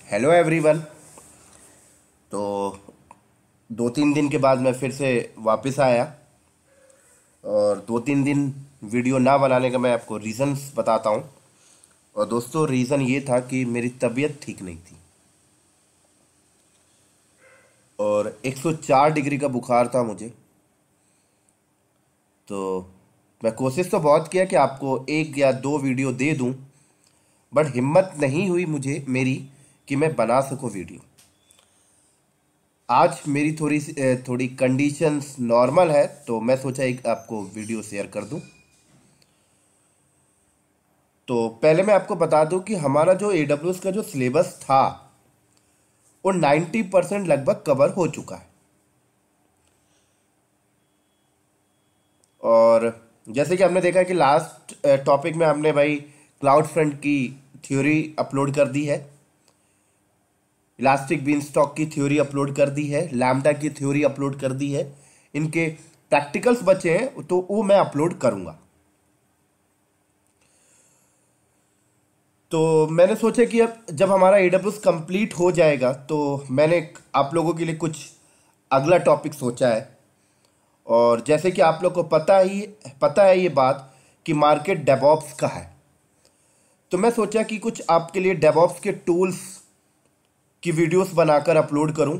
Hello everyone. तो 2-3 दिन के बाद मैं फिर से वापस आया और 2-3 दिन वीडियो ना बनाने का मैं आपको रीज़न्स बताता हूँ। और दोस्तों, रीज़न ये था कि मेरी तबीयत ठीक नहीं थी और 104 डिग्री का बुखार था मुझे। तो मैं कोशिश तो बहुत किया कि आपको एक या दो वीडियो दे दूँ, बट हिम्मत नहीं हुई मुझे मेरी कि मैं बना सकूँ वीडियो। आज मेरी थोड़ी कंडीशंस नॉर्मल है, तो मैं सोचा एक आपको वीडियो शेयर कर दूं। तो पहले मैं आपको बता दूं कि हमारा जो AWS का जो सिलेबस था वो 90% लगभग कवर हो चुका है। और जैसे कि हमने देखा कि लास्ट टॉपिक में हमने भाई क्लाउड फ्रंट की थ्योरी अपलोड कर दी है, इलास्टिक बीन स्टॉक की थ्योरी अपलोड कर दी है, लैम्डा की थ्योरी अपलोड कर दी है। इनके प्रैक्टिकल्स बचे हैं तो वो मैं अपलोड करूंगा। तो मैंने सोचा कि अब जब हमारा AWS कंप्लीट हो जाएगा तो मैंने आप लोगों के लिए कुछ अगला टॉपिक सोचा है। और जैसे कि आप लोग को पता है ये बात कि मार्केट डेवॉप्स का है, तो मैं सोचा कि कुछ आपके लिए डेवॉप्स के टूल्स की वीडियोस बनाकर अपलोड करूं,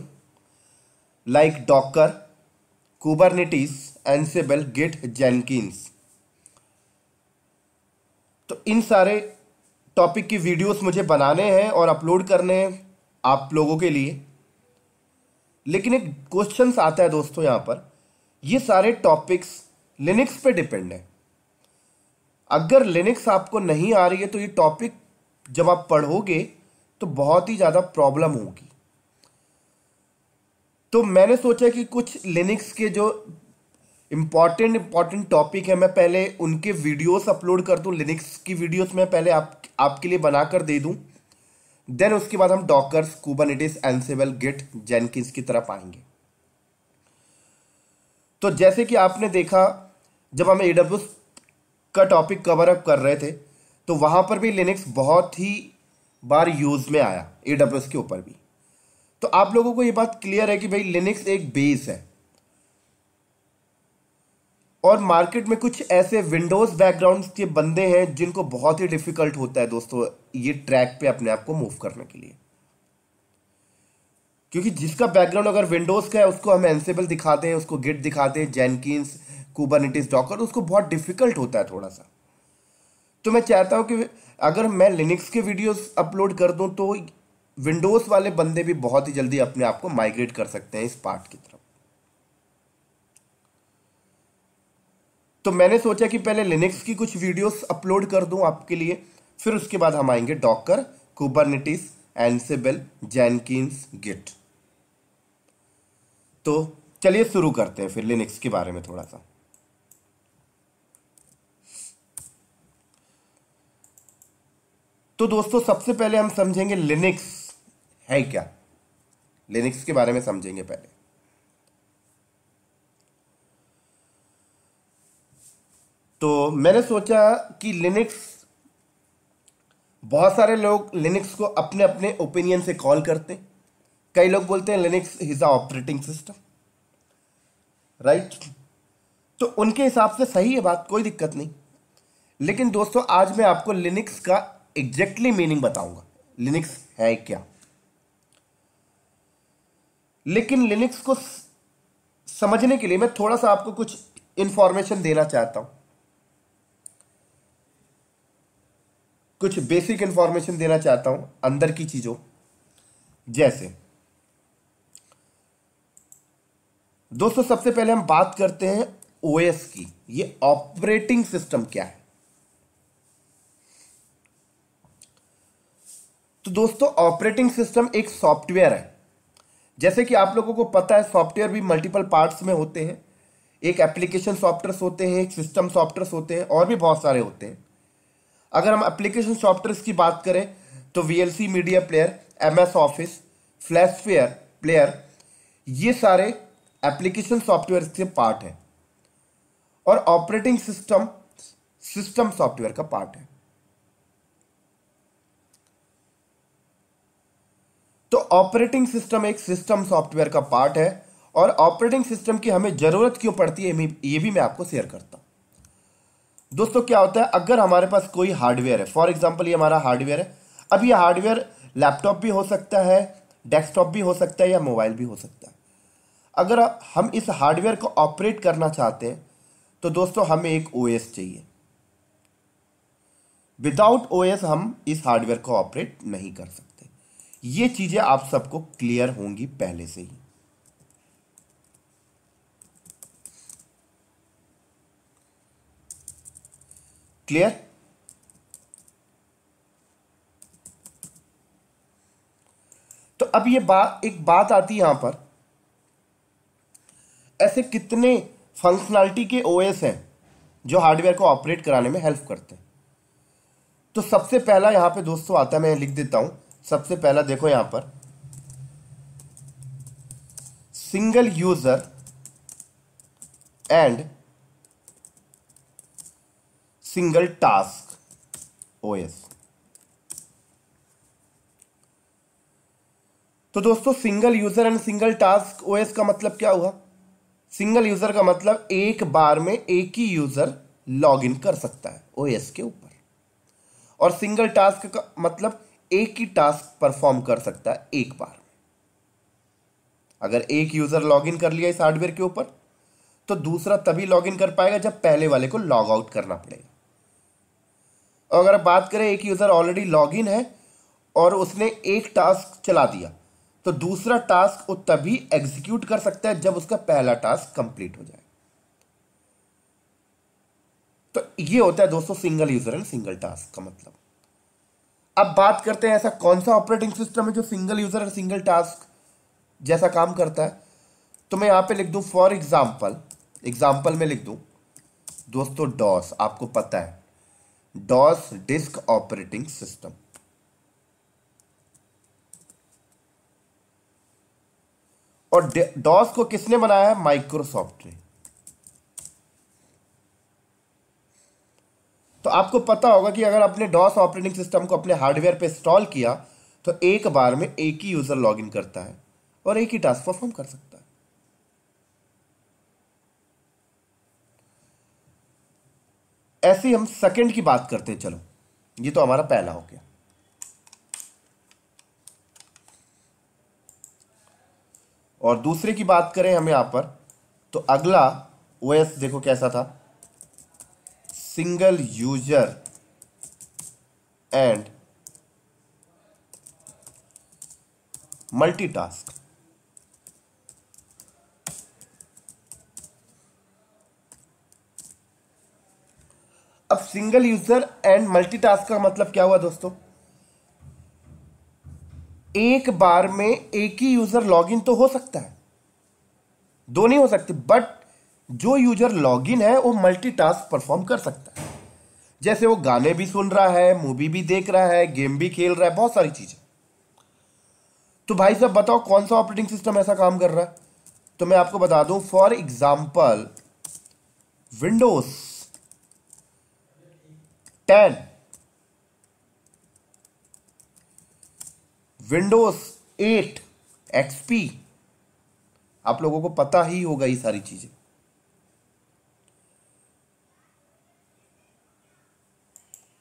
like Docker, Kubernetes, Ansible, Git, Jenkins. तो इन सारे टॉपिक की वीडियोस मुझे बनाने हैं और अपलोड करने हैं आप लोगों के लिए। लेकिन एक क्वेश्चन आता है दोस्तों, यहां पर ये सारे टॉपिक्स लिनक्स पे डिपेंड है। अगर लिनक्स आपको नहीं आ रही है तो ये टॉपिक जब आप पढ़ोगे तो बहुत ही ज़्यादा प्रॉब्लम होगी। तो मैंने सोचा कि कुछ लिनक्स के जो इंपॉर्टेंट टॉपिक है मैं पहले उनके वीडियोस अपलोड कर दूं। लिनक्स की वीडियोस मैं पहले आपके लिए बनाकर दे दूं, देन उसके बाद हम Dockers, Kubernetes, Ansible, Git, Jenkins की तरफ आएंगे। तो जैसे कि आपने देखा, जब हम AWS का टॉपिक कवर अप कर रहे थे तो वहां पर भी लिनक्स बहुत ही बार यूज में आया, AWS के ऊपर भी। तो आप लोगों को ये बात क्लियर है कि भाई लिनक्स एक बेस है। और मार्केट में कुछ ऐसे विंडोज बैकग्राउंड के बंदे हैं जिनको बहुत ही डिफिकल्ट होता है दोस्तों ये ट्रैक पे अपने आप को मूव करने के लिए। क्योंकि जिसका बैकग्राउंड अगर विंडोज का है उसको हम एंसिबल दिखाते हैं, उसको गिट दिखाते हैं, जेनकिंस, कुबरनेटिस, डॉकर, उसको बहुत डिफिकल्ट होता है थोड़ा सा। तो मैं चाहता हूं कि अगर मैं लिनक्स के वीडियोस अपलोड कर दूं तो विंडोज वाले बंदे भी बहुत ही जल्दी अपने आप को माइग्रेट कर सकते हैं इस पार्ट की तरफ। तो मैंने सोचा कि पहले लिनक्स की कुछ वीडियोस अपलोड कर दूं आपके लिए, फिर उसके बाद हम आएंगे Docker, Kubernetes, Ansible, Jenkins, Git. तो चलिए शुरू करते हैं फिर लिनक्स के बारे में थोड़ा सा। तो दोस्तों, सबसे पहले हम समझेंगे लिनक्स है क्या। लिनक्स के बारे में समझेंगे पहले। तो मैंने सोचा कि लिनक्स, बहुत सारे लोग लिनक्स को अपने अपने ओपिनियन से कॉल करते हैं। कई लोग बोलते हैं Linux is a operating system, right. तो उनके हिसाब से सही है बात, कोई दिक्कत नहीं। लेकिन दोस्तों, आज मैं आपको लिनक्स का एग्जैक्टली मीनिंग बताऊंगा, लिनक्स है क्या। लेकिन लिनक्स को समझने के लिए मैं थोड़ा सा आपको कुछ इंफॉर्मेशन देना चाहता हूं, कुछ बेसिक इंफॉर्मेशन देना चाहता हूं अंदर की चीजों। जैसे दोस्तों, सबसे पहले हम बात करते हैं OS की। ये ऑपरेटिंग सिस्टम क्या है। तो दोस्तों, ऑपरेटिंग सिस्टम एक सॉफ्टवेयर है। जैसे कि आप लोगों को पता है, सॉफ्टवेयर भी मल्टीपल पार्ट्स में होते हैं। एक एप्लीकेशन सॉफ्टवेयर होते हैं, एक सिस्टम सॉफ्टवेयर होते हैं, और भी बहुत सारे होते हैं। अगर हम एप्लीकेशन सॉफ्टवेयर की बात करें तो VLC media player, MS office, फ्लैशफेयर प्लेयर, ये सारे एप्लीकेशन सॉफ्टवेयर के पार्ट हैं। और ऑपरेटिंग सिस्टम सिस्टम सॉफ्टवेयर का पार्ट है। ऑपरेटिंग सिस्टम एक सिस्टम सॉफ्टवेयर का पार्ट है, और ऑपरेटिंग सिस्टम की हमें जरूरत क्यों पड़ती है ये भी मैं आपको शेयर करता हूं। दोस्तों क्या होता है, अगर हमारे पास कोई हार्डवेयर है, फॉर एग्जांपल ये हमारा हार्डवेयर है। अब ये हार्डवेयर लैपटॉप भी हो सकता है, डेस्कटॉप भी हो सकता है, या मोबाइल भी हो सकता है। अगर हम इस हार्डवेयर को ऑपरेट करना चाहते हैं तो दोस्तों हमें एक ओएस चाहिए। विदाउट ओएस हम इस हार्डवेयर को ऑपरेट नहीं कर सकते। ये चीजें आप सबको क्लियर होंगी पहले से ही। क्लियर? तो अब ये एक बात आती है यहां पर, ऐसे कितने फंक्शनैलिटी के ओएस हैं जो हार्डवेयर को ऑपरेट कराने में हेल्प करते हैं। तो सबसे पहला यहां पे दोस्तों आता है, मैं लिख देता हूं। सबसे पहला देखो यहां पर, single user and single task OS. तो दोस्तों single user and single task OS का मतलब क्या हुआ? सिंगल यूजर का मतलब एक बार में एक ही यूजर लॉग इन कर सकता है ओएस के ऊपर, और सिंगल टास्क का मतलब एक ही टास्क परफॉर्म कर सकता है एक बार में। अगर एक यूजर लॉग इन कर लिया इस हार्डवेयर के ऊपर, तो दूसरा तभी लॉग इन कर पाएगा जब पहले वाले को लॉग आउट करना पड़ेगा। और अगर बात करें एक यूजर ऑलरेडी लॉग इन है और उसने एक टास्क चला दिया, तो दूसरा टास्क वो तभी एग्जीक्यूट कर सकता है जब उसका पहला टास्क कंप्लीट हो जाए। तो ये होता है दोस्तों single user and single task का मतलब। अब बात करते हैं ऐसा कौन सा ऑपरेटिंग सिस्टम है जो single user and single task जैसा काम करता है। तो मैं यहां पे लिख दूं फॉर एग्जाम्पल में लिख दूं दोस्तों डॉस। आपको पता है डॉस डिस्क ऑपरेटिंग सिस्टम। और डॉस को किसने बनाया है? माइक्रोसॉफ्ट ने। तो आपको पता होगा कि अगर आपने डॉस ऑपरेटिंग सिस्टम को अपने हार्डवेयर पे इंस्टॉल किया तो एक बार में एक ही यूजर लॉगिन करता है और एक ही टास्क परफॉर्म कर सकता है। ऐसे ही हम सेकंड की बात करते हैं। चलो, ये तो हमारा पहला हो गया। और दूसरे की बात करें हम यहां पर, तो अगला ओएस देखो कैसा था, सिंगल यूजर एंड मल्टीटास्क। अब सिंगल यूजर एंड मल्टीटास्क का मतलब क्या हुआ दोस्तों? एक बार में एक ही यूजर लॉगिन तो हो सकता है, दो नहीं हो सकते, बट जो यूजर लॉगिन है वो मल्टीटास्क परफॉर्म कर सकता है। जैसे वो गाने भी सुन रहा है, मूवी भी देख रहा है, गेम भी खेल रहा है, बहुत सारी चीजें। तो भाई साहब बताओ कौन सा ऑपरेटिंग सिस्टम ऐसा काम कर रहा है? तो मैं आपको बता दूं, for example Windows 10, Windows 8 XP, आप लोगों को पता ही होगा ये सारी चीजें।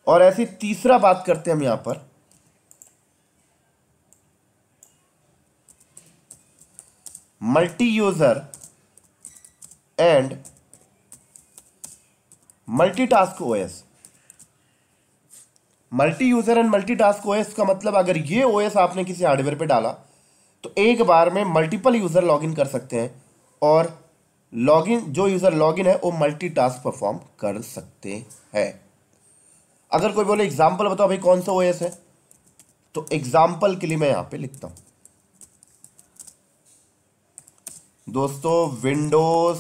और ऐसी तीसरा बात करते हैं हम यहां पर, multi user and multitask OS. Multi user and multitask OS का मतलब अगर ये ओएस आपने किसी हार्डवेयर पे डाला तो एक बार में मल्टीपल यूजर लॉगिन कर सकते हैं, और लॉगिन जो यूजर लॉगिन है वो मल्टीटास्क परफॉर्म कर सकते हैं। अगर कोई बोले एग्जांपल बताओ भाई कौन सा ओएस है, तो एग्जांपल के लिए मैं यहां पे लिखता हूं दोस्तों Windows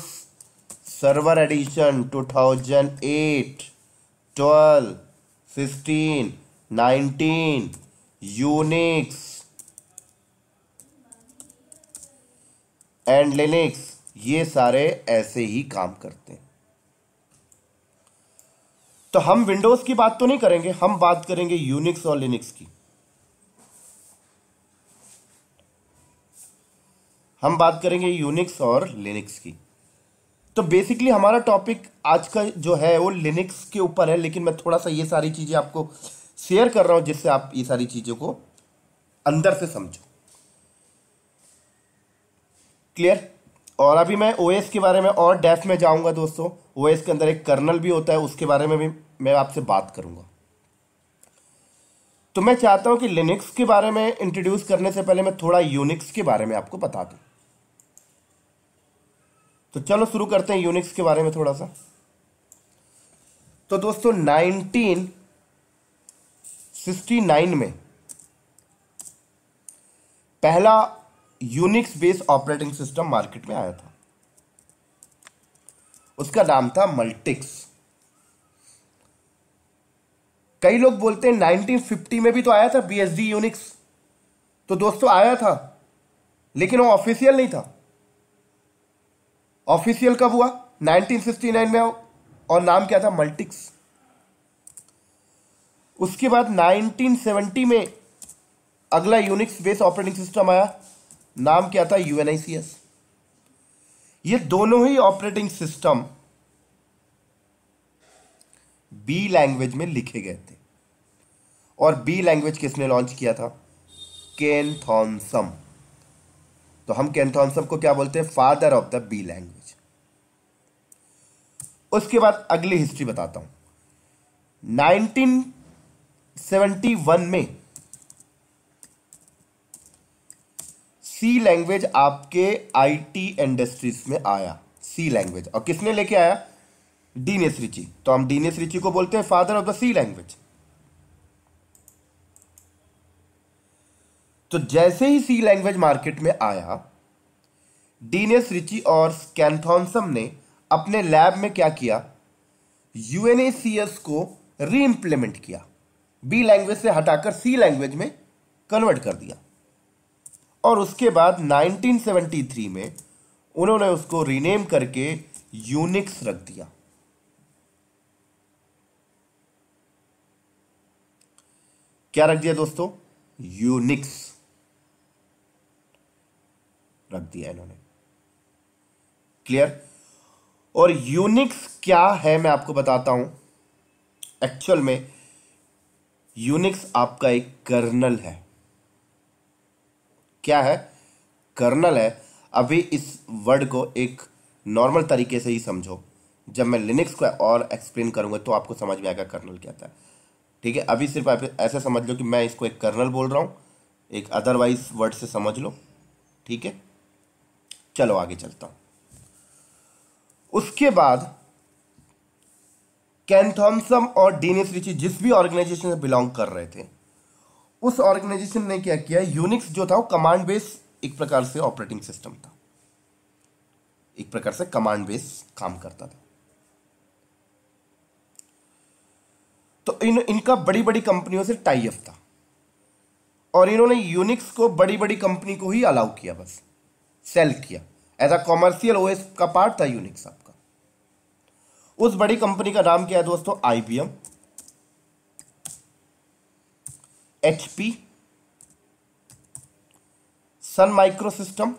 server edition 2008, 12, 16, 19, Unix and Linux, ये सारे ऐसे ही काम करते हैं। तो हम विंडोज की बात तो नहीं करेंगे, हम बात करेंगे यूनिक्स और लिनक्स की। हम बात करेंगे यूनिक्स और लिनक्स की। तो बेसिकली हमारा टॉपिक आज का जो है वो लिनक्स के ऊपर है, लेकिन मैं थोड़ा सा ये सारी चीज़ें आपको शेयर कर रहा हूँ जिससे आप ये सारी चीज़ों को अंदर से समझो। क्लियर। और अभी मैं ओएस के बारे में और डेप्थ में जाऊंगा दोस्तों। ओएस के अंदर एक कर्नल भी होता है, उसके बारे में भी मैं आपसे बात करूंगा। तो मैं चाहता हूं कि लिनक्स के बारे में इंट्रोड्यूस करने से पहले मैं थोड़ा यूनिक्स के बारे में आपको बता दूं। तो चलो शुरू करते हैं यूनिक्स के बारे में थोड़ा सा। तो दोस्तों 1969 में पहला Unix based operating system market में आया था। उसका नाम था मल्टिक्स। कई लोग बोलते हैं 1950 में भी तो आया था बीएसडी यूनिक्स। तो दोस्तों आया था, लेकिन वो ऑफिशियल नहीं था। ऑफिशियल कब हुआ? 1969 में, और नाम क्या था? मल्टिक्स। उसके बाद 1970 में अगला यूनिक्स बेस्ड ऑपरेटिंग सिस्टम आया, नाम क्या था? यूएनआईसीएस। ये दोनों ही ऑपरेटिंग सिस्टम बी लैंग्वेज में लिखे गए थे। और बी लैंग्वेज किसने लॉन्च किया था? Ken Thompson. तो हम केन थॉमसन को क्या बोलते हैं? Father of the B language. उसके बाद अगली हिस्ट्री बताता हूं। 1971 में सी लैंग्वेज आपके आईटी इंडस्ट्रीज में आया। सी लैंग्वेज, और किसने लेके आया? Dennis Ritchie. तो हम डीनेस रिची को बोलते हैं father of the C language. तो जैसे ही सी लैंग्वेज मार्केट में आया, डीनेस रिची और केन थॉमसन ने अपने लैब में क्या किया? यूएनएसीएस को री इंप्लीमेंट किया, बी लैंग्वेज से हटाकर सी लैंग्वेज में कन्वर्ट कर दिया। और उसके बाद 1973 में उन्होंने उसको रीनेम करके यूनिक्स रख दिया। क्या रख दिया दोस्तों? यूनिक्स रख दिया इन्होंने। क्लियर। और यूनिक्स क्या है मैं आपको बताता हूं। एक्चुअल में यूनिक्स आपका एक कर्नल है। क्या है? कर्नल है। अभी इस वर्ड को एक नॉर्मल तरीके से ही समझो, जब मैं लिनक्स को और एक्सप्लेन करूंगा तो आपको समझ में आएगा कर्नल क्या था। ठीक है, अभी सिर्फ आप ऐसे समझ लो कि मैं इसको एक कर्नल बोल रहा हूं, एक अदरवाइज वर्ड से समझ लो। ठीक है, चलो आगे चलता हूं। उसके बाद केन थॉमसन और डीनेस रिची जिस भी ऑर्गेनाइजेशन से बिलोंग कर रहे थे, उस ऑर्गेनाइजेशन ने क्या किया? यूनिक्स जो था वो कमांड बेस एक प्रकार से ऑपरेटिंग सिस्टम था, एक प्रकार से कमांड बेस काम करता था। तो इनका बड़ी बड़ी कंपनियों से टाई अप था, और इन्होंने यूनिक्स को बड़ी बड़ी कंपनी को ही अलाउ किया, बस सेल किया। एज अ कॉमर्शियल ओएस का पार्ट था यूनिक्स आपका। उस बड़ी कंपनी का नाम क्या है दोस्तों? IBM, HP, Sun micro system,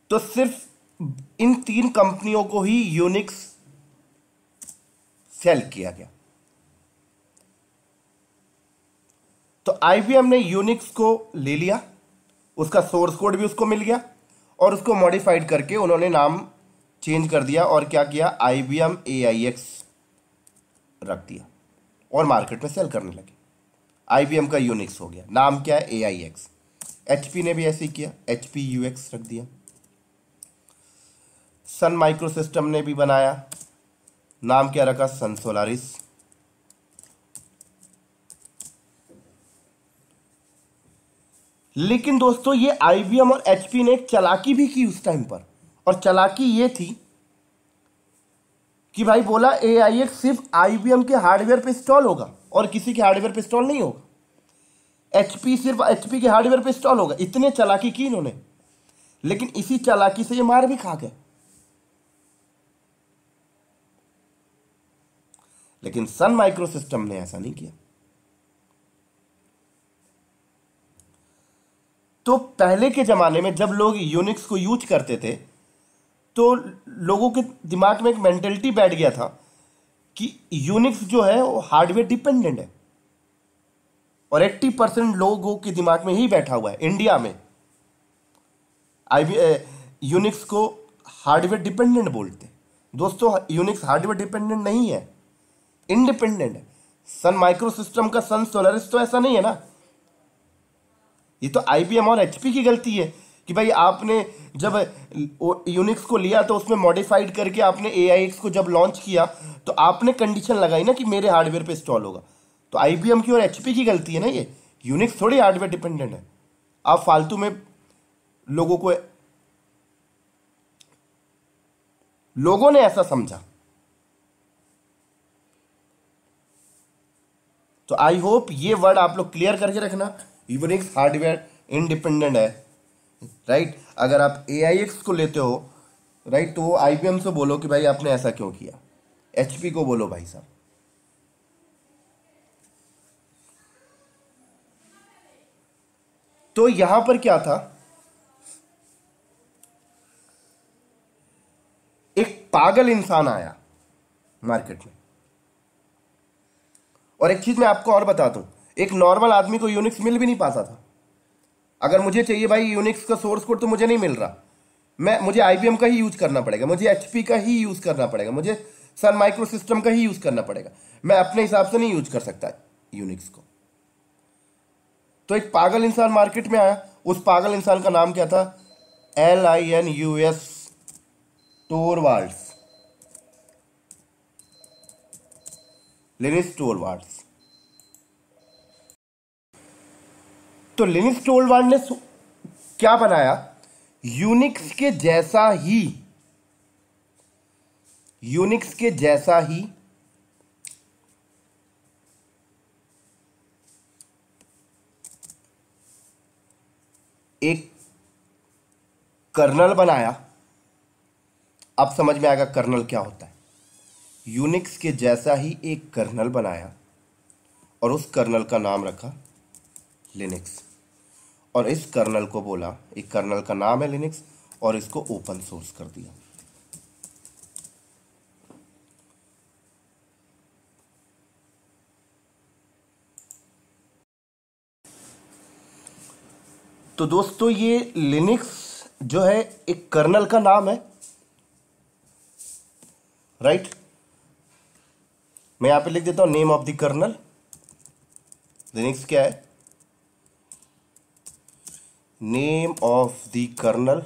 तो सिर्फ इन तीन कंपनियों को ही यूनिक्स सेल किया गया। तो आईबीएम ने यूनिक्स को ले लिया, उसका सोर्स कोड भी उसको मिल गया, और उसको मॉडिफाइड करके उन्होंने नाम चेंज कर दिया और क्या किया? आईबीएम AIX रख दिया, और मार्केट में सेल करने लगे। आईबीएम का यूनिक्स हो गया, नाम क्या है? AIX। एचपी ने भी ऐसे ही किया, HP UX रख दिया। सन माइक्रो सिस्टम ने भी बनाया, नाम क्या रखा? सन सोलारिस। लेकिन दोस्तों ये आईबीएम और एचपी ने एक चालाकी भी की उस टाइम पर, और चालाकी ये थी कि भाई बोला AIX सिर्फ आईबीएम के हार्डवेयर पे इंस्टॉल होगा और किसी के हार्डवेयर पे इंस्टॉल नहीं होगा। एचपी सिर्फ एचपी के हार्डवेयर पे इंस्टॉल होगा। इतने चालाकी की इन्होंने। लेकिन इसी चालाकी से ये मार भी खा गए। लेकिन सन माइक्रोसिस्टम ने ऐसा नहीं किया। तो पहले के जमाने में जब लोग यूनिक्स को यूज करते थे तो लोगों के दिमाग में एक मेंटेलिटी बैठ गया था कि यूनिक्स जो है वो हार्डवेयर डिपेंडेंट है, और 80% लोगों के दिमाग में ही बैठा हुआ है इंडिया में यूनिक्स को हार्डवेयर डिपेंडेंट बोलते हैं। दोस्तों यूनिक्स हार्डवेयर डिपेंडेंट नहीं है, इंडिपेंडेंट है। सन माइक्रोसिस्टम का सन सोलारिस तो ऐसा नहीं है ना। ये तो आईबीएम और एचपी की गलती है कि भाई आपने जब यूनिक्स को लिया तो उसमें मॉडिफाइड करके आपने एआईएक्स को जब लॉन्च किया तो आपने कंडीशन लगाई ना कि मेरे हार्डवेयर पे इंस्टॉल होगा। तो आईबीएम की और एचपी की गलती है ना, ये यूनिक्स थोड़ी हार्डवेयर डिपेंडेंट है। आप फालतू में लोगों ने ऐसा समझा। तो आई होप ये वर्ड आप लोग क्लियर करके रखना, यूनिक्स हार्डवेयर इंडिपेंडेंट है, राइट। अगर आप एआईएक्स को लेते हो, राइट, तो आईबीएम से बोलो कि भाई आपने ऐसा क्यों किया, एचपी को बोलो भाई साहब। तो यहां पर क्या था, एक पागल इंसान आया मार्केट में। और एक चीज मैं आपको और बता दूं, एक नॉर्मल आदमी को यूनिक्स मिल भी नहीं पाता था। अगर मुझे चाहिए भाई यूनिक्स का सोर्स कोड तो मुझे नहीं मिल रहा, मुझे आईबीएम का ही यूज करना पड़ेगा, मुझे एचपी का ही यूज करना पड़ेगा, मुझे सन माइक्रो सिस्टम का ही यूज करना पड़ेगा। मैं अपने हिसाब से नहीं यूज कर सकता यूनिक्स को। तो एक पागल इंसान मार्केट में आया। उस पागल इंसान का नाम क्या था, LINUS टोरवाल्ड्स, लिनस टोरवाल्ड्स। तो लिनस टोरवाल्ड ने क्या बनाया, यूनिक्स के जैसा ही एक कर्नल बनाया। अब समझ में आएगा कर्नल क्या होता है। यूनिक्स के जैसा ही एक कर्नल बनाया और उस कर्नल का नाम रखा लिनक्स, और इस कर्नल को बोला, एक कर्नल का नाम है लिनक्स, और इसको ओपन सोर्स कर दिया। तो दोस्तों ये लिनक्स जो है एक कर्नल का नाम है, राइट। मैं यहां पे लिख देता हूं name of the kernel. Linux क्या है, नेम ऑफ द कर्नल।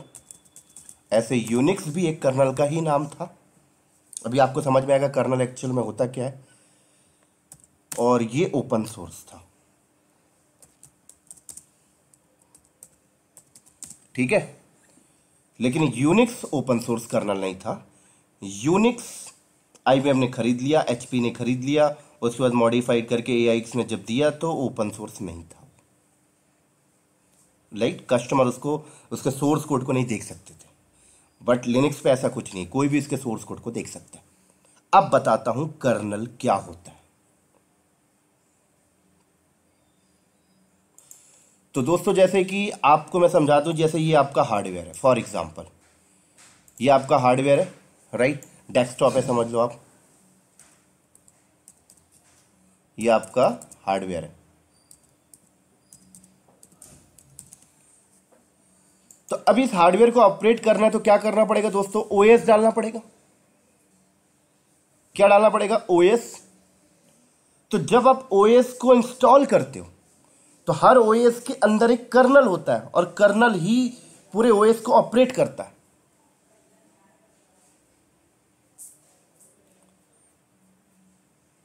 ऐसे यूनिक्स भी एक कर्नल का ही नाम था। अभी आपको समझ में आएगा कर्नल एक्चुअल में होता क्या है। और ये ओपन सोर्स था, ठीक है। लेकिन यूनिक्स ओपन सोर्स कर्नल नहीं था। यूनिक्स आईबीएम ने खरीद लिया, एचपी ने खरीद लिया, उसके बाद मॉडिफाइड करके एआईएक्स ने जब दिया तो ओपन सोर्स नहीं था। लाइक कस्टमर उसके सोर्स कोड को नहीं देख सकते थे। बट लिनक्स पे ऐसा कुछ नहीं, कोई भी इसके सोर्स कोड को देख सकता है। अब बताता हूं कर्नल क्या होता है। तो दोस्तों जैसे कि आपको मैं समझा दूं, जैसे ये आपका हार्डवेयर है, फॉर एग्जांपल ये आपका हार्डवेयर है, राइट। डेस्कटॉप है समझ लो आप, ये आपका हार्डवेयर है। तो अब इस हार्डवेयर को ऑपरेट करना है तो क्या करना पड़ेगा दोस्तों, ओएस डालना पड़ेगा। क्या डालना पड़ेगा, ओएस। तो जब आप ओएस को इंस्टॉल करते हो तो हर ओएस के अंदर एक कर्नल होता है, और कर्नल ही पूरे ओएस को ऑपरेट करता है।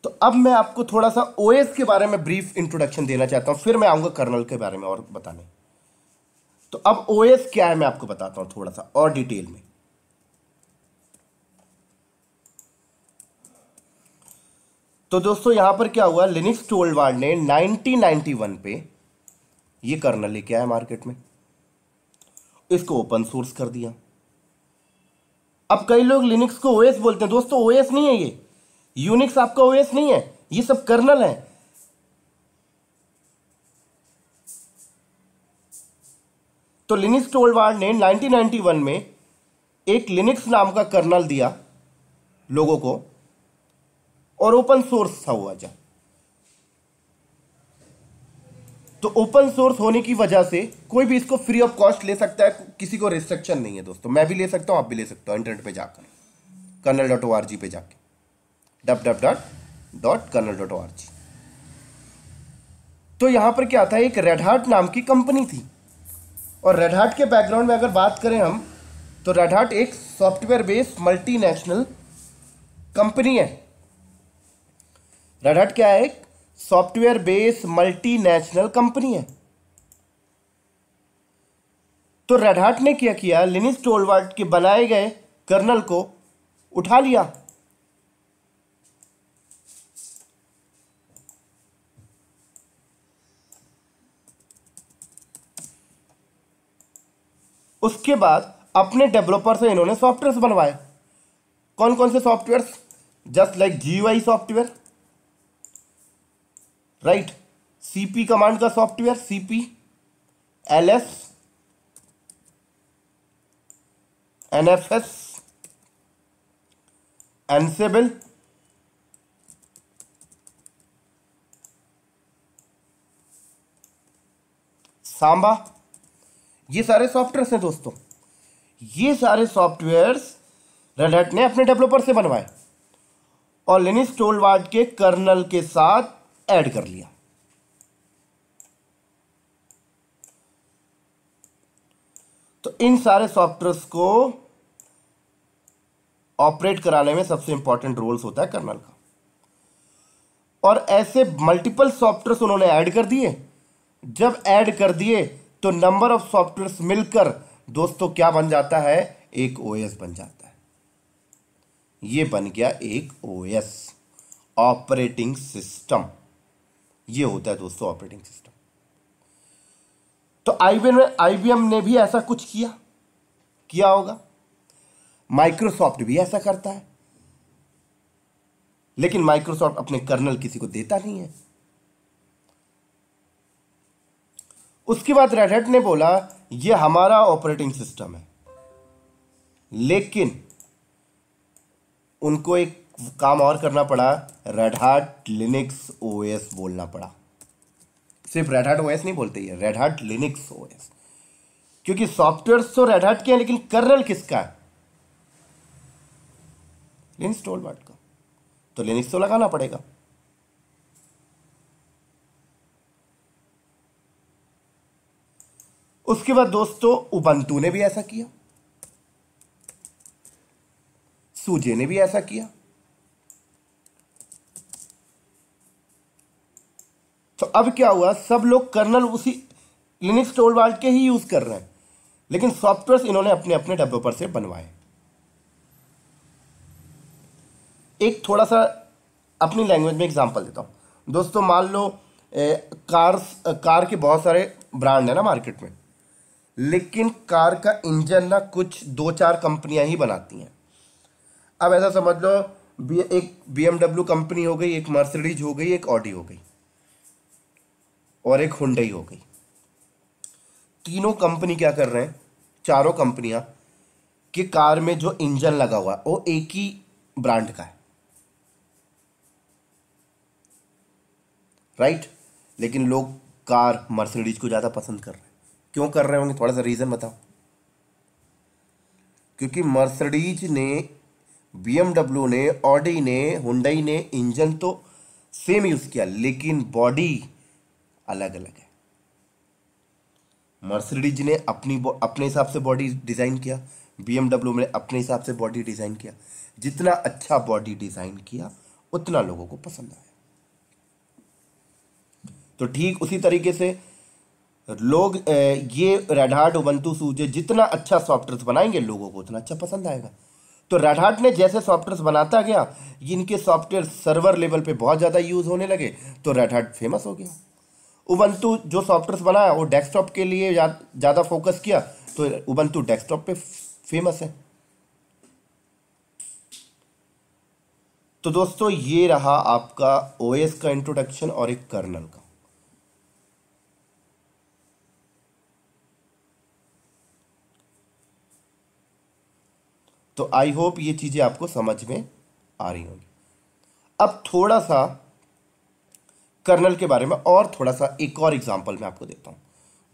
तो अब मैं आपको थोड़ा सा ओएस के बारे में ब्रीफ इंट्रोडक्शन देना चाहता हूं, फिर मैं आऊंगा कर्नल के बारे में और बताने। तो अब ओएस क्या है मैं आपको बताता हूं थोड़ा सा और डिटेल में। तो दोस्तों यहां पर क्या हुआ, लिनक्स टोरवाल्ड ने 1991 पे ये कर्नल लेके आया मार्केट में, इसको ओपन सोर्स कर दिया। अब कई लोग लिनक्स को ओएस बोलते हैं, दोस्तों ओएस नहीं है ये, यूनिक्स आपका ओएस नहीं है, ये सब कर्नल है। तो लिनक्स टोरवाल्ड ने 1991 में एक लिनक्स नाम का कर्नल दिया लोगों को, और ओपन सोर्स था वो वजह। तो ओपन सोर्स होने की वजह से कोई भी इसको फ्री ऑफ कॉस्ट ले सकता है, किसी को रिस्ट्रिक्शन नहीं है दोस्तों। मैं भी ले सकता हूं, आप भी ले सकते हो इंटरनेट पे जाकर, kernel.org पे जाके, www.kernel.org। तो यहां पर क्या था, एक रेड हार्ट नाम की कंपनी थी, और रेड हार्ट के बैकग्राउंड में अगर बात करें हम, तो रेड हार्ट एक सॉफ्टवेयर बेस्ड मल्टीनेशनल कंपनी है। रेड हार्ट क्या है, एक सॉफ्टवेयर बेस्ड मल्टीनेशनल कंपनी है। तो रेड हार्ट ने क्या किया, लिनक्स टोरवाल्ड के बनाए गए कर्नल को उठा लिया, उसके बाद अपने डेवलपर से इन्होंने सॉफ्टवेयर बनवाए। कौन कौन से software, just like GUI software, right, CP command का software, CP, LS, NFS, Ansible, Samba, ये सारे सॉफ्टवेयर्स हैं दोस्तों। ये सारे सॉफ्टवेयर्स रेड हैट ने अपने डेवलपर से बनवाए और लिनक्स टोरवाल्ड के कर्नल के साथ ऐड कर लिया। तो इन सारे सॉफ्टवेयर्स को ऑपरेट कराने में सबसे इंपॉर्टेंट रोल्स होता है कर्नल का, और ऐसे मल्टीपल सॉफ्टवेयर्स उन्होंने ऐड कर दिए। जब ऐड कर दिए तो नंबर ऑफ सॉफ्टवेयर्स मिलकर दोस्तों क्या बन जाता है, एक ओएस बन जाता है। ये बन गया एक ओएस, ऑपरेटिंग सिस्टम। ये होता है दोस्तों ऑपरेटिंग सिस्टम। तो IBM ने भी ऐसा कुछ किया होगा, माइक्रोसॉफ्ट भी ऐसा करता है, लेकिन माइक्रोसॉफ्ट अपने कर्नल किसी को देता नहीं है। उसके बाद रेड हैट ने बोला ये हमारा ऑपरेटिंग सिस्टम है, लेकिन उनको एक काम और करना पड़ा, रेड हैट लिनक्स ओएस बोलना पड़ा। सिर्फ रेड हैट ओएस नहीं बोलते, ये रेड हैट लिनक्स ओएस, क्योंकि सॉफ्टवेयर्स तो रेड हैट के हैं, लेकिन कर्नल किसका है, लिनक्स टोरवाल्ड का। तो लिनक्स तो लगाना पड़ेगा। उसके बाद दोस्तों उबंटू ने भी ऐसा किया, सूजे ने भी ऐसा किया। तो अब क्या हुआ, सब लोग कर्नल उसी लिनक्स टोरवाल्ड के ही यूज कर रहे हैं, लेकिन सॉफ्टवेयर इन्होंने अपने अपने डेवलपर से बनवाए। एक थोड़ा सा अपनी लैंग्वेज में एग्जांपल देता हूं दोस्तों। मान लो कार के बहुत सारे ब्रांड है ना मार्केट में, लेकिन कार का इंजन ना कुछ 2-4 कंपनियां ही बनाती हैं। अब ऐसा समझ लो, एक BMW कंपनी हो गई, एक मर्सिडीज हो गई, एक ऑडी हो गई, और एक हुंडई हो गई। तीनों कंपनी क्या कर रहे हैं, चारों कंपनियां कि कार में जो इंजन लगा हुआ है वो एक ही ब्रांड का है, राइट। लेकिन लोग कार मर्सिडीज को ज्यादा पसंद कर रहे हैं। क्यों कर रहे होंगे, थोड़ा सा रीजन बताओ। क्योंकि मर्सिडीज ने, BMW ने, ऑडी ने, हुंडई ने इंजन तो सेम यूज किया, लेकिन बॉडी अलग अलग है। मर्सिडीज ने अपने हिसाब से बॉडी डिजाइन किया, BMW ने अपने हिसाब से बॉडी डिजाइन किया। जितना अच्छा बॉडी डिजाइन किया उतना लोगों को पसंद आया। तो ठीक उसी तरीके से लोग ये रेड हार्ट, उबंटू, सूजे जितना अच्छा सॉफ्टवेयर बनाएंगे लोगों को उतना अच्छा पसंद आएगा। तो रेड हार्ट ने जैसे सॉफ्टवेयर बनाता गया, इनके सॉफ्टवेयर सर्वर लेवल पे बहुत ज़्यादा यूज होने लगे, तो रेड हार्ट फेमस हो गया। उबंटू जो सॉफ्टवेयर बनाया वो डेस्कटॉप के लिए ज़्यादा फोकस किया, तो उबंटू डेस्कटॉप पे फेमस है। तो दोस्तों ये रहा आपका ओएस का इंट्रोडक्शन और एक कर्नल का। तो आई होप ये चीजें आपको समझ में आ रही होंगी। अब थोड़ा सा कर्नल के बारे में और थोड़ा सा एक और एग्जांपल मैं आपको देता हूं।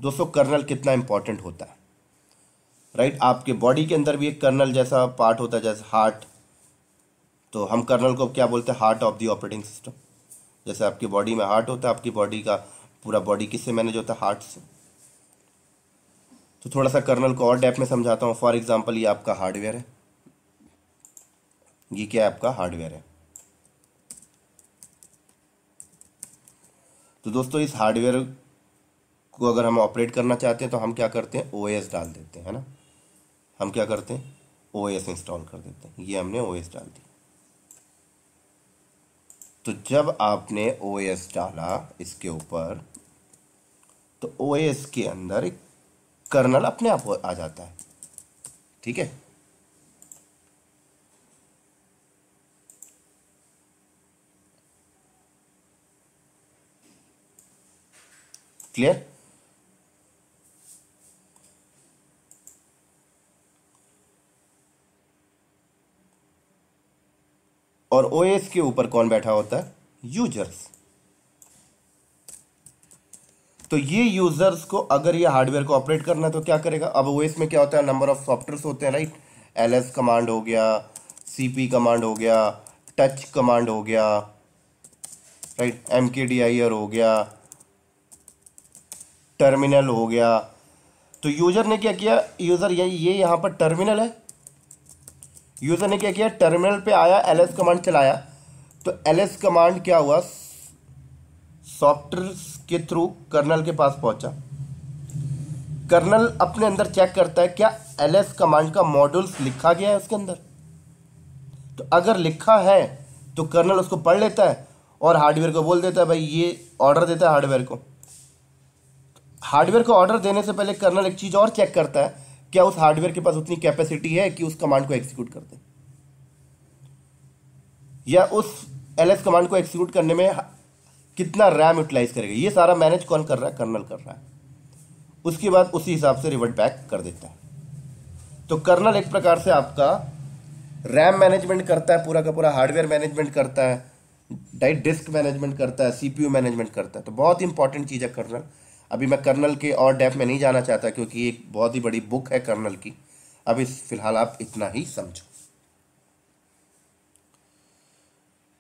दोस्तों कर्नल कितना इंपॉर्टेंट होता है, राइट। आपके बॉडी के अंदर भी एक कर्नल जैसा पार्ट होता है, जैसे हार्ट। तो हम कर्नल को क्या बोलते हैं? Heart of the operating system. जैसे आपकी बॉडी में हार्ट होता है, आपकी बॉडी का पूरा बॉडी किससे मैनेज होता है? हार्ट से। तो थोड़ा सा कर्नल को और डेप्थ में समझाता हूँ। फॉर एग्जाम्पल ये आपका हार्डवेयर है, ये क्या है? आपका हार्डवेयर है। तो दोस्तों इस हार्डवेयर को अगर हम ऑपरेट करना चाहते हैं तो हम क्या करते हैं? ओएस डाल देते हैं, है ना। हम क्या करते हैं? ओएस इंस्टॉल कर देते हैं। ये हमने ओएस डाल दी। तो जब आपने ओएस डाला इसके ऊपर, तो ओएस के अंदर एक कर्नल अपने आप आ जाता है, ठीक है। क्लियर? और ओएस के ऊपर कौन बैठा होता है? यूजर्स। तो ये यूजर्स को अगर ये हार्डवेयर को ऑपरेट करना है तो क्या करेगा? अब ओएस में क्या होता है? नंबर ऑफ सॉफ्टवेयर्स होते हैं, राइट। एलएस कमांड हो गया, सीपी कमांड हो गया, टच कमांड हो गया, राइट, एमकेडीआईआर हो गया, टर्मिनल हो गया। तो यूजर ने क्या किया? यूजर ये यहां पर टर्मिनल है। यूजर ने क्या किया? टर्मिनल पे आया, एलएस कमांड चलाया। तो एलएस कमांड क्या हुआ? सॉफ्टवेयर के थ्रू कर्नल के पास पहुंचा। कर्नल अपने अंदर चेक करता है क्या एलएस कमांड का मॉड्यूल्स लिखा गया है उसके अंदर। तो अगर लिखा है तो कर्नल उसको पढ़ लेता है और हार्डवेयर को बोल देता है, भाई ये ऑर्डर देता है हार्डवेयर को। हार्डवेयर को ऑर्डर देने से पहले कर्नल एक चीज और चेक करता है, क्या उस हार्डवेयर के पास उतनी कैपेसिटी है कि उस कमांड को एग्जीक्यूट कर दे, या उस एलएस कमांड को एग्जीक्यूट करने में कितना रैम यूटिलाइज करेगा। ये सारा मैनेज कौन कर रहा है? कर्नल कर रहा है। उसके बाद उसी हिसाब से रिवर्ट बैक कर देता है। तो कर्नल एक प्रकार से आपका रैम मैनेजमेंट करता है, पूरा का पूरा हार्डवेयर मैनेजमेंट करता है, डाइट डिस्क मैनेजमेंट करता है, सीपीयू मैनेजमेंट करता है। तो बहुत इंपॉर्टेंट चीज़ है कर्नल। अभी मैं कर्नल के और डेप्थ में नहीं जाना चाहता क्योंकि एक बहुत ही बड़ी बुक है कर्नल की। अभी फिलहाल आप इतना ही समझो।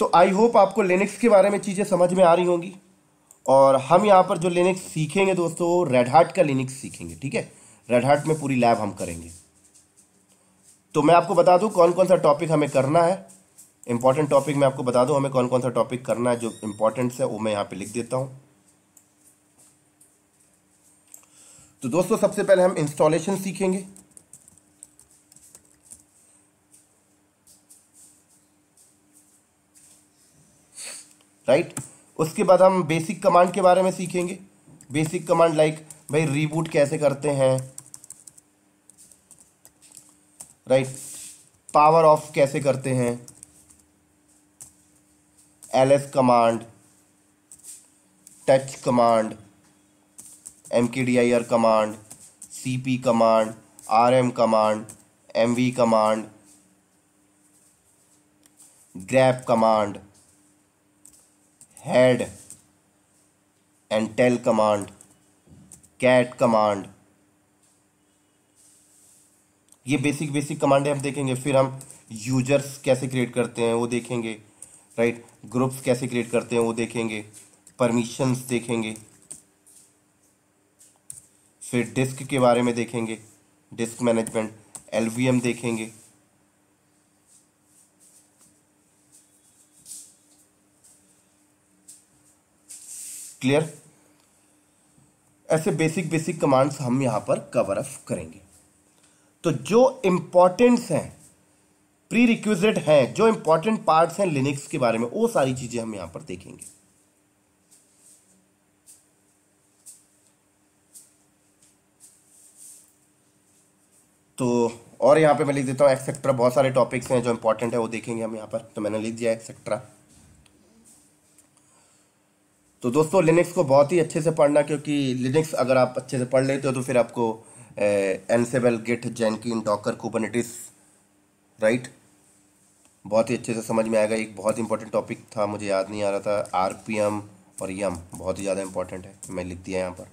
तो आई होप आपको लिनक्स के बारे में चीज़ें समझ में आ रही होंगी। और हम यहाँ पर जो लिनक्स सीखेंगे दोस्तों, रेड हार्ट का लिनक्स सीखेंगे, ठीक है। रेड हार्ट में पूरी लैब हम करेंगे। तो मैं आपको बता दूं कौन कौन सा टॉपिक हमें करना है। इंपॉर्टेंट टॉपिक मैं आपको बता दूं हमें कौन कौन सा टॉपिक करना है। जो इंपॉर्टेंट है वो मैं यहाँ पे लिख देता हूँ। तो दोस्तों सबसे पहले हम इंस्टॉलेशन सीखेंगे, राइट। उसके बाद हम बेसिक कमांड के बारे में सीखेंगे। बेसिक कमांड लाइक भाई रीबूट कैसे करते हैं, राइट, पावर ऑफ कैसे करते हैं, LS command, touch command, MKDIR command, CP command, RM command, MV command, grep command, head and tail command, cat command. ये बेसिक कमांडें हम देखेंगे। फिर हम यूजर्स कैसे क्रिएट करते हैं वो देखेंगे, राइट। ग्रुप्स कैसे क्रिएट करते हैं वो देखेंगे। परमिशंस देखेंगे। फिर डिस्क के बारे में देखेंगे, डिस्क मैनेजमेंट, एलवीएम देखेंगे। क्लियर? ऐसे बेसिक कमांड्स हम यहां पर कवर अप करेंगे। तो जो इंपॉर्टेंट्स हैं, प्री रिक्विजिट हैं, जो इंपॉर्टेंट पार्ट्स हैं लिनक्स के बारे में, वो सारी चीजें हम यहां पर देखेंगे। तो और यहाँ पे मैं लिख देता हूँ एक्सेट्रा, बहुत सारे टॉपिक्स हैं जो इंपॉर्टेंट है वो देखेंगे हम यहाँ पर, तो मैंने लिख दिया एक्सेट्रा। तो दोस्तों लिनक्स को बहुत ही अच्छे से पढ़ना, क्योंकि लिनक्स अगर आप अच्छे से पढ़ लेते हो तो फिर आपको Ansible, Git, Jenkins, Docker, Kubernetes, right, बहुत ही अच्छे से समझ में आएगा। एक बहुत इंपॉर्टेंट टॉपिक था, मुझे याद नहीं आ रहा था, आरपीएम और यम, बहुत ही ज़्यादा इंपॉर्टेंट है, मैं लिख दिया यहाँ पर।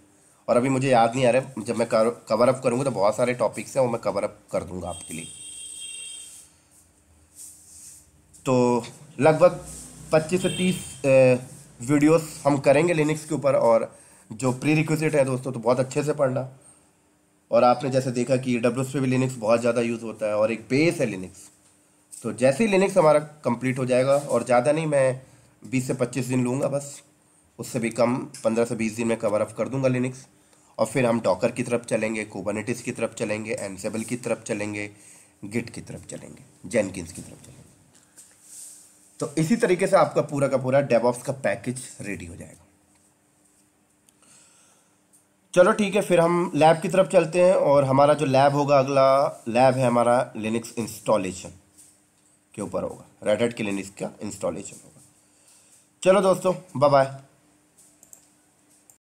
और अभी मुझे याद नहीं आ रहा है, जब मैं कवर अप करूँगा तो बहुत सारे टॉपिक्स हैं वो मैं कवर अप कर दूंगा आपके लिए। तो लगभग 25 से 30 वीडियोस हम करेंगे लिनक्स के ऊपर, और जो प्री रिक्विजिट है दोस्तों तो बहुत अच्छे से पढ़ना। और आपने जैसे देखा कि डब्ल्यूएस पे भी लिनक्स बहुत ज़्यादा यूज़ होता है और एक बेस है लिनक्स। तो जैसे ही लिनक्स हमारा कंप्लीट हो जाएगा, और ज़्यादा नहीं, मैं 20 से 25 दिन लूँगा बस, उससे भी कम, 15 से 20 दिन में कवर अप कर दूंगा लिनक्स। और फिर हम डॉकर की तरफ चलेंगे, कुबरनेटिस की तरफ चलेंगे, एनसेबल की तरफ चलेंगे, गिट की तरफ चलेंगे, जेनकिंस की तरफ चलेंगे। तो इसी तरीके से आपका पूरा का पूरा डेवऑप्स का पैकेज रेडी हो जाएगा। चलो ठीक है, फिर हम लैब की तरफ चलते हैं, और हमारा जो लैब होगा, अगला लैब है हमारा लिनक्स इंस्टॉलेशन के ऊपर होगा, रेड हैट के लिनक्स का इंस्टॉलेशन होगा। चलो दोस्तों, बाय बाय।